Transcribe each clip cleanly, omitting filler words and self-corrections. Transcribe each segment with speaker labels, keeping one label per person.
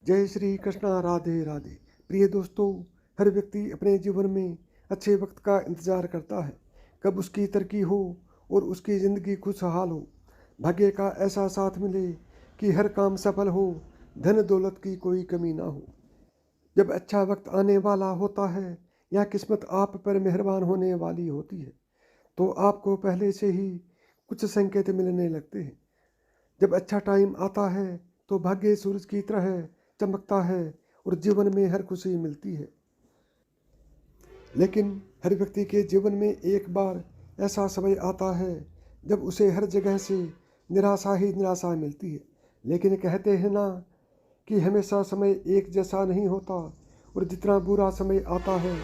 Speaker 1: जय श्री कृष्णा, राधे राधे। प्रिय दोस्तों, हर व्यक्ति अपने जीवन में अच्छे वक्त का इंतजार करता है, कब उसकी तरक्की हो और उसकी ज़िंदगी खुशहाल हो, भाग्य का ऐसा साथ मिले कि हर काम सफल हो, धन दौलत की कोई कमी ना हो। जब अच्छा वक्त आने वाला होता है या किस्मत आप पर मेहरबान होने वाली होती है, तो आपको पहले से ही कुछ संकेत मिलने लगते हैं। जब अच्छा टाइम आता है तो भाग्य सूरज की तरह चमकता है और जीवन में हर खुशी मिलती है। लेकिन हर व्यक्ति के जीवन में एक बार ऐसा समय आता है जब उसे हर जगह से निराशा ही निराशा मिलती है। लेकिन कहते हैं ना कि हमेशा समय एक जैसा नहीं होता, और जितना बुरा समय आता है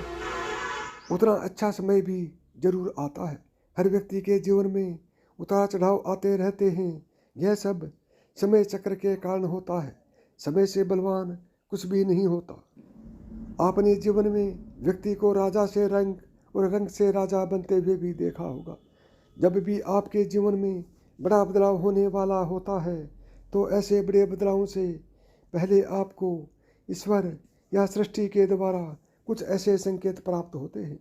Speaker 1: उतना अच्छा समय भी जरूर आता है। हर व्यक्ति के जीवन में उतार चढ़ाव आते रहते हैं। यह सब समय चक्र के कारण होता है। समय से बलवान कुछ भी नहीं होता। आपने जीवन में व्यक्ति को राजा से रंग और रंग से राजा बनते हुए भी देखा होगा। जब भी आपके जीवन में बड़ा बदलाव होने वाला होता है, तो ऐसे बड़े बदलावों से पहले आपको ईश्वर या सृष्टि के द्वारा कुछ ऐसे संकेत प्राप्त होते हैं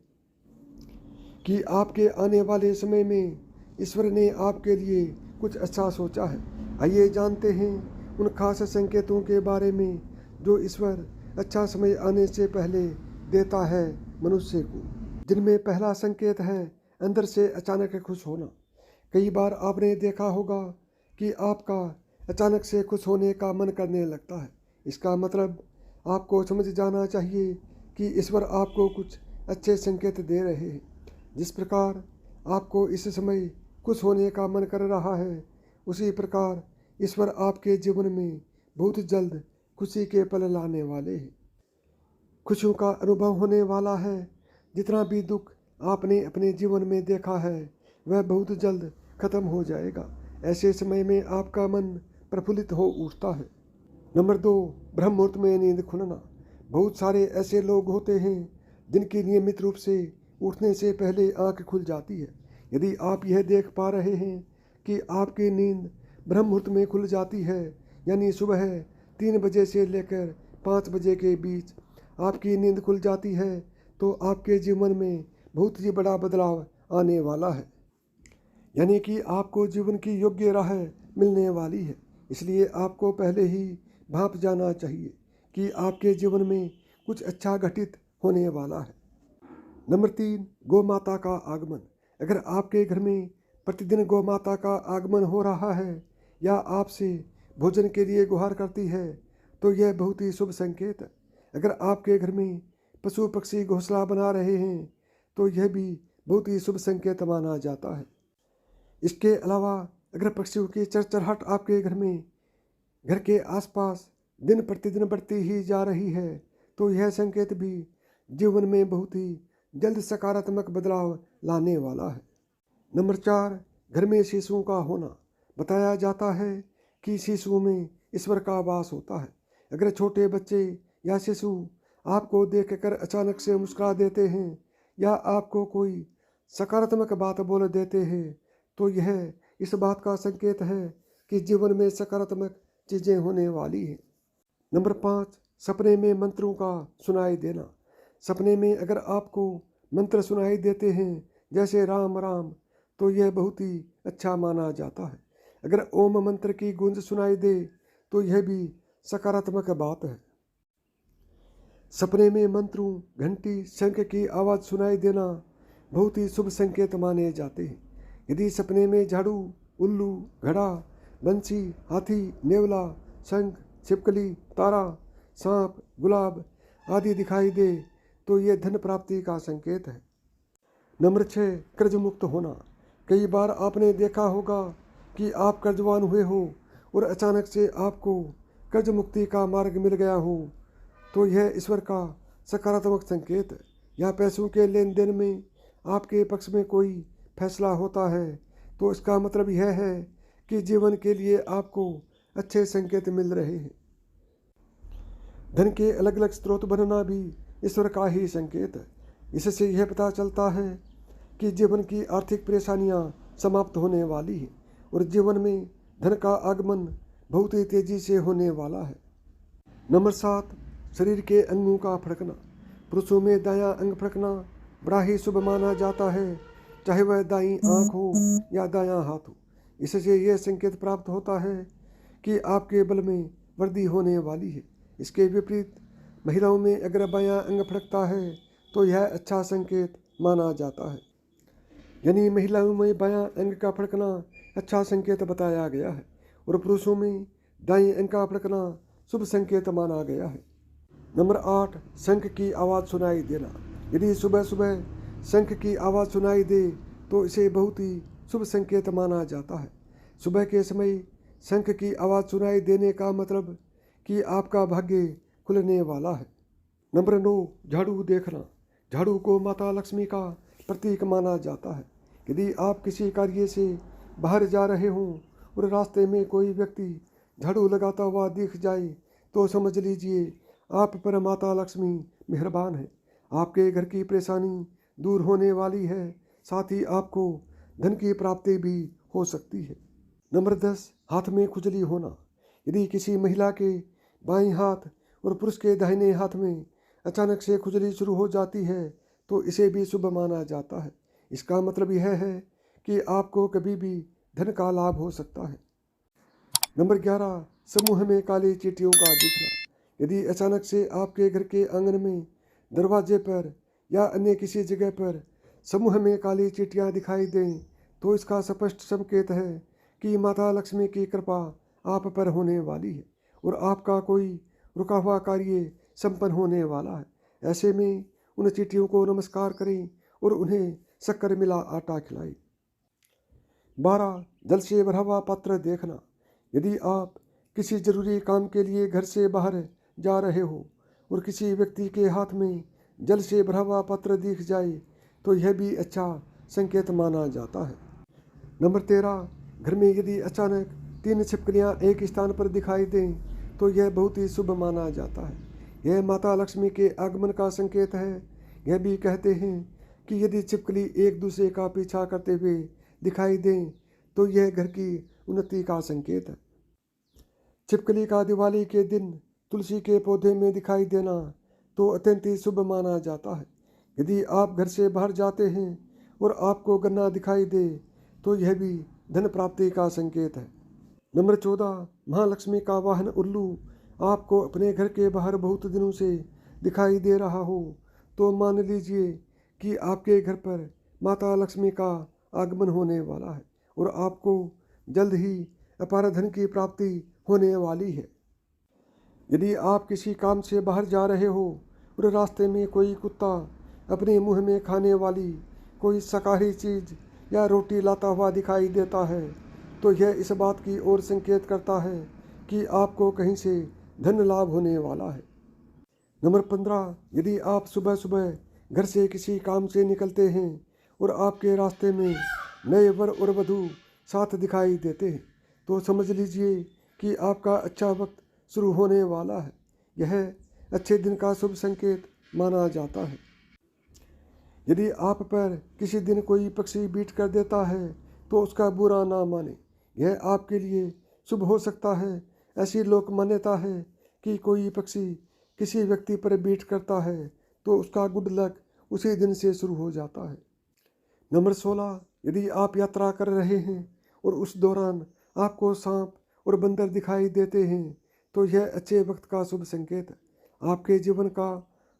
Speaker 1: कि आपके आने वाले समय में ईश्वर ने आपके लिए कुछ अच्छा सोचा है। आइए जानते हैं उन खास संकेतों के बारे में जो ईश्वर अच्छा समय आने से पहले देता है मनुष्य को। जिनमें पहला संकेत है अंदर से अचानक खुश होना। कई बार आपने देखा होगा कि आपका अचानक से खुश होने का मन करने लगता है। इसका मतलब आपको समझ जाना चाहिए कि ईश्वर आपको कुछ अच्छे संकेत दे रहे हैं। जिस प्रकार आपको इस समय खुश होने का मन कर रहा है, उसी प्रकार ईश्वर आपके जीवन में बहुत जल्द खुशी के पल लाने वाले हैं। खुशियों का अनुभव होने वाला है। जितना भी दुख आपने अपने जीवन में देखा है वह बहुत जल्द खत्म हो जाएगा। ऐसे समय में आपका मन प्रफुल्लित हो उठता है। नंबर 2, ब्रह्म मुहूर्त में नींद खुलना। बहुत सारे ऐसे लोग होते हैं जिनकी नियमित रूप से उठने से पहले आंख खुल जाती है। यदि आप यह देख पा रहे हैं कि आपकी नींद ब्रह्म मुहूर्त में खुल जाती है, यानी सुबह 3 बजे से लेकर 5 बजे के बीच आपकी नींद खुल जाती है, तो आपके जीवन में बहुत ही बड़ा बदलाव आने वाला है। यानी कि आपको जीवन की योग्य राह मिलने वाली है। इसलिए आपको पहले ही भांप जाना चाहिए कि आपके जीवन में कुछ अच्छा घटित होने वाला है। नंबर 3, गौ माता का आगमन। अगर आपके घर में प्रतिदिन गौ माता का आगमन हो रहा है या आपसे भोजन के लिए गुहार करती है, तो यह बहुत ही शुभ संकेत है। अगर आपके घर में पशु पक्षी घोंसला बना रहे हैं, तो यह भी बहुत ही शुभ संकेत माना जाता है। इसके अलावा अगर पक्षियों की चरचराहट आपके घर के आसपास दिन प्रतिदिन बढ़ती ही जा रही है, तो यह संकेत भी जीवन में बहुत ही जल्द सकारात्मक बदलाव लाने वाला है। नंबर 4, घर में शिशुओं का होना। बताया जाता है कि शिशुओं में ईश्वर का वास होता है। अगर छोटे बच्चे या शिशु आपको देखकर अचानक से मुस्कुरा देते हैं या आपको कोई सकारात्मक बात बोल देते हैं, तो यह इस बात का संकेत है कि जीवन में सकारात्मक चीज़ें होने वाली हैं। नंबर 5, सपने में मंत्रों का सुनाई देना। सपने में अगर आपको मंत्र सुनाई देते हैं जैसे राम राम, तो यह बहुत ही अच्छा माना जाता है। अगर ओम मंत्र की गूंज सुनाई दे तो यह भी सकारात्मक बात है। सपने में मंत्रों, घंटी, शंख की आवाज़ सुनाई देना बहुत ही शुभ संकेत माने जाते हैं। यदि सपने में झाड़ू, उल्लू, घड़ा, बंसी, हाथी, नेवला, शंख, छिपकली, तारा, सांप, गुलाब आदि दिखाई दे, तो यह धन प्राप्ति का संकेत है। नंबर 6, कर्ज मुक्त होना। कई बार आपने देखा होगा कि आप कर्जवान हुए हो और अचानक से आपको कर्ज मुक्ति का मार्ग मिल गया हो, तो यह ईश्वर का सकारात्मक संकेत है। या पैसों के लेन देन में आपके पक्ष में कोई फैसला होता है, तो इसका मतलब यह है कि जीवन के लिए आपको अच्छे संकेत मिल रहे हैं। धन के अलग अलग स्रोत बनना भी ईश्वर का ही संकेत है। इससे यह पता चलता है कि जीवन की आर्थिक परेशानियां समाप्त होने वाली हैं और जीवन में धन का आगमन बहुत ही तेजी से होने वाला है। नंबर 7, शरीर के अंगों का फड़कना। पुरुषों में दायां अंग फड़कना बड़ा ही शुभ माना जाता है, चाहे वह दाईं आंख हो या दायां हाथ हो। इससे यह संकेत प्राप्त होता है कि आपके बल में वृद्धि होने वाली है। इसके विपरीत महिलाओं में अगर बायां अंग फड़कता है तो यह अच्छा संकेत माना जाता है। यानी महिलाओं में बायां अंग का फड़कना अच्छा संकेत बताया गया है और पुरुषों में दाएं अंग का फड़कना शुभ संकेत माना गया है। नंबर 8, शंख की आवाज़ सुनाई देना। यदि सुबह सुबह शंख की आवाज़ सुनाई दे तो इसे बहुत ही शुभ संकेत माना जाता है। सुबह के समय शंख की आवाज़ सुनाई देने का मतलब कि आपका भाग्य खुलने वाला है। नंबर 9, झाड़ू देखना। झाड़ू को माता लक्ष्मी का प्रतीक माना जाता है। यदि आप किसी कार्य से बाहर जा रहे हों और रास्ते में कोई व्यक्ति झाड़ू लगाता हुआ दिख जाए तो समझ लीजिए आप पर माता लक्ष्मी मेहरबान है। आपके घर की परेशानी दूर होने वाली है, साथ ही आपको धन की प्राप्ति भी हो सकती है। नंबर 10, हाथ में खुजली होना। यदि किसी महिला के बाएं हाथ और पुरुष के दाहिने हाथ में अचानक से खुजली शुरू हो जाती है तो इसे भी शुभ माना जाता है। इसका मतलब यह है कि आपको कभी भी धन का लाभ हो सकता है। नंबर 11, समूह में काली चींटियों का दिखना। यदि अचानक से आपके घर के आंगन में, दरवाजे पर या अन्य किसी जगह पर समूह में काली चींटियां दिखाई दें तो इसका स्पष्ट संकेत है कि माता लक्ष्मी की कृपा आप पर होने वाली है और आपका कोई रुका हुआ कार्य संपन्न होने वाला है। ऐसे में उन चींटियों को नमस्कार करें और उन्हें शक्कर मिला आटा खिलाएं। 12, जल से भरा हुआ पात्र देखना। यदि आप किसी जरूरी काम के लिए घर से बाहर जा रहे हो और किसी व्यक्ति के हाथ में जल से भरा हुआ पात्र दिख जाए तो यह भी अच्छा संकेत माना जाता है। नंबर 13, घर में यदि अचानक 3 छिपकलियां एक स्थान पर दिखाई दें तो यह बहुत ही शुभ माना जाता है। यह माता लक्ष्मी के आगमन का संकेत है। यह भी कहते हैं कि यदि छिपकली एक दूसरे का पीछा करते हुए दिखाई दें तो यह घर की उन्नति का संकेत है। छिपकली का दिवाली के दिन तुलसी के पौधे में दिखाई देना तो अत्यंत ही शुभ माना जाता है। यदि आप घर से बाहर जाते हैं और आपको गन्ना दिखाई दे तो यह भी धन प्राप्ति का संकेत है। नंबर 14, महालक्ष्मी का वाहन उल्लू आपको अपने घर के बाहर बहुत दिनों से दिखाई दे रहा हो तो मान लीजिए कि आपके घर पर माता लक्ष्मी का आगमन होने वाला है और आपको जल्द ही अपार धन की प्राप्ति होने वाली है। यदि आप किसी काम से बाहर जा रहे हो और रास्ते में कोई कुत्ता अपने मुंह में खाने वाली कोई शाकाहारी चीज़ या रोटी लाता हुआ दिखाई देता है तो यह इस बात की ओर संकेत करता है कि आपको कहीं से धन लाभ होने वाला है। नंबर 15, यदि आप सुबह सुबह घर से किसी काम से निकलते हैं और आपके रास्ते में नए वर और वधू साथ दिखाई देते हैं तो समझ लीजिए कि आपका अच्छा वक्त शुरू होने वाला है। यह अच्छे दिन का शुभ संकेत माना जाता है। यदि आप पर किसी दिन कोई पक्षी बीट कर देता है तो उसका बुरा ना माने, यह आपके लिए शुभ हो सकता है। ऐसी लोक मान्यता है कि कोई पक्षी किसी व्यक्ति पर बीट करता है तो उसका गुड लक उसी दिन से शुरू हो जाता है। नंबर 16, यदि आप यात्रा कर रहे हैं और उस दौरान आपको सांप और बंदर दिखाई देते हैं तो यह अच्छे वक्त का शुभ संकेत है। आपके जीवन का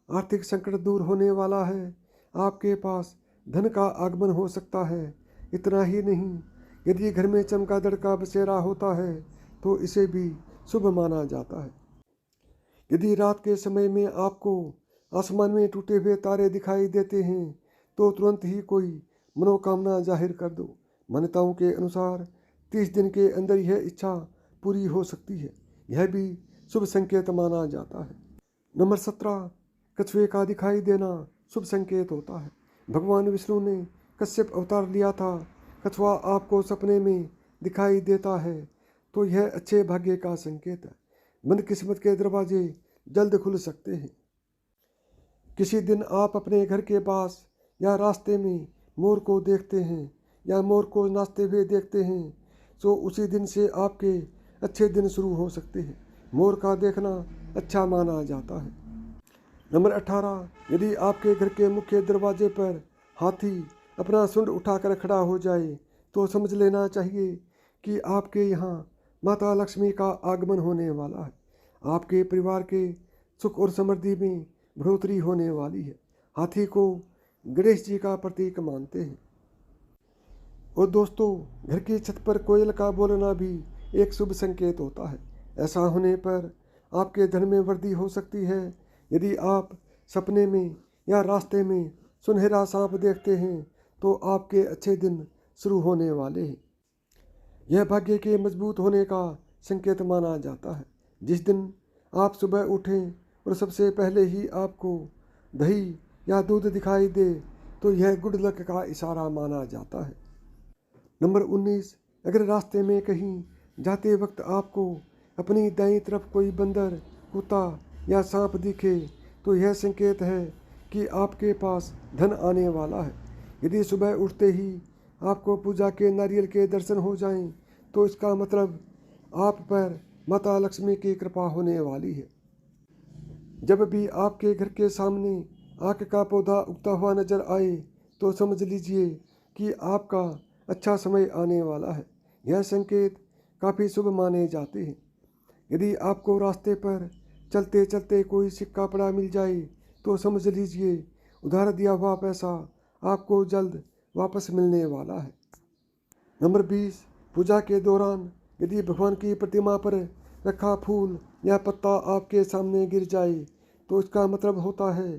Speaker 1: आर्थिक संकट दूर होने वाला है। आपके पास धन का आगमन हो सकता है। इतना ही नहीं, यदि घर में चमगादड़ का बसेरा होता है तो इसे भी शुभ माना जाता है। यदि रात के समय में आपको आसमान में टूटे हुए तारे दिखाई देते हैं तो तुरंत ही कोई मनोकामना जाहिर कर दो। मान्यताओं के अनुसार 30 दिन के अंदर यह इच्छा पूरी हो सकती है। यह भी शुभ संकेत माना जाता है। नंबर 17, कछुए का दिखाई देना शुभ संकेत होता है। भगवान विष्णु ने कश्यप अवतार लिया था। कछुआ आपको सपने में दिखाई देता है तो यह अच्छे भाग्य का संकेत है। बंद किस्मत के दरवाजे जल्द खुल सकते हैं। किसी दिन आप अपने घर के पास या रास्ते में मोर को देखते हैं या मोर को नाचते हुए देखते हैं तो उसी दिन से आपके अच्छे दिन शुरू हो सकते हैं। मोर का देखना अच्छा माना जाता है। नंबर 18, यदि आपके घर के मुख्य दरवाजे पर हाथी अपना सूंड उठाकर खड़ा हो जाए तो समझ लेना चाहिए कि आपके यहाँ माता लक्ष्मी का आगमन होने वाला है। आपके परिवार के सुख और समृद्धि में बढ़ोतरी होने वाली है। हाथी को गणेश जी का प्रतीक मानते हैं। और दोस्तों, घर की छत पर कोयल का बोलना भी एक शुभ संकेत होता है। ऐसा होने पर आपके धन में वृद्धि हो सकती है। यदि आप सपने में या रास्ते में सुनहरा सांप देखते हैं तो आपके अच्छे दिन शुरू होने वाले हैं। यह भाग्य के मजबूत होने का संकेत माना जाता है। जिस दिन आप सुबह उठें और सबसे पहले ही आपको दही या दूध दिखाई दे तो यह गुड लक का इशारा माना जाता है। नंबर 19, अगर रास्ते में कहीं जाते वक्त आपको अपनी दाईं तरफ कोई बंदर, कुत्ता या सांप दिखे तो यह संकेत है कि आपके पास धन आने वाला है। यदि सुबह उठते ही आपको पूजा के नारियल के दर्शन हो जाएं तो इसका मतलब आप पर माता लक्ष्मी की कृपा होने वाली है। जब भी आपके घर के सामने आक का पौधा उगता हुआ नजर आए तो समझ लीजिए कि आपका अच्छा समय आने वाला है। यह संकेत काफ़ी शुभ माने जाते हैं। यदि आपको रास्ते पर चलते चलते कोई सिक्का पड़ा मिल जाए तो समझ लीजिए उधार दिया हुआ पैसा आपको जल्द वापस मिलने वाला है। नंबर 20, पूजा के दौरान यदि भगवान की प्रतिमा पर रखा फूल या पत्ता आपके सामने गिर जाए तो इसका मतलब होता है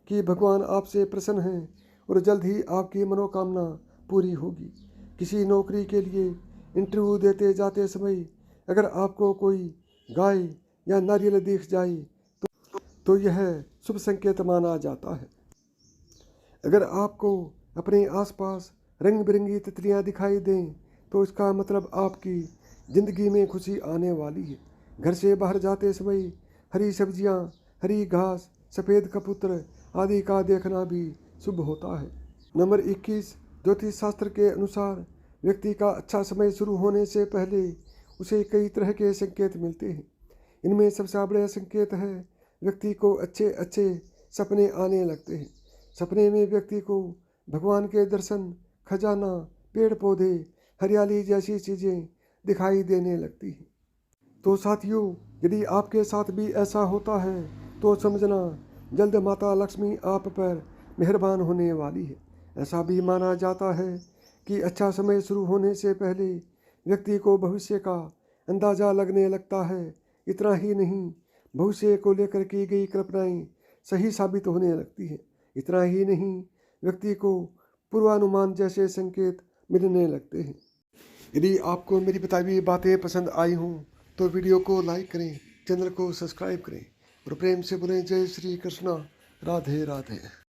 Speaker 1: कि भगवान आपसे प्रसन्न हैं और जल्द ही आपकी मनोकामना पूरी होगी। किसी नौकरी के लिए इंटरव्यू देते जाते समय अगर आपको कोई गाय या नारियल दिख जाए तो यह शुभ संकेत माना जाता है। अगर आपको अपने आसपास रंग बिरंगी तितलियां दिखाई दें तो इसका मतलब आपकी ज़िंदगी में खुशी आने वाली है। घर से बाहर जाते समय हरी सब्जियां, हरी घास, सफ़ेद कबूतर आदि का देखना भी शुभ होता है। नंबर 21, ज्योतिष शास्त्र के अनुसार व्यक्ति का अच्छा समय शुरू होने से पहले उसे कई तरह के संकेत मिलते हैं। इनमें सबसे बड़ा संकेत है व्यक्ति को अच्छे अच्छे सपने आने लगते हैं। सपने में व्यक्ति को भगवान के दर्शन, खजाना, पेड़ पौधे, हरियाली जैसी चीज़ें दिखाई देने लगती हैं। तो साथियों, यदि आपके साथ भी ऐसा होता है तो समझना जल्द माता लक्ष्मी आप पर मेहरबान होने वाली है। ऐसा भी माना जाता है कि अच्छा समय शुरू होने से पहले व्यक्ति को भविष्य का अंदाज़ा लगने लगता है। इतना ही नहीं, भविष्य को लेकर की गई कल्पनाएं सही साबित होने लगती हैं। इतना ही नहीं, व्यक्ति को पूर्वानुमान जैसे संकेत मिलने लगते हैं। यदि आपको मेरी बताई हुई बातें पसंद आई हों तो वीडियो को लाइक करें, चैनल को सब्सक्राइब करें और प्रेम से बोलें जय श्री कृष्णा, राधे राधे।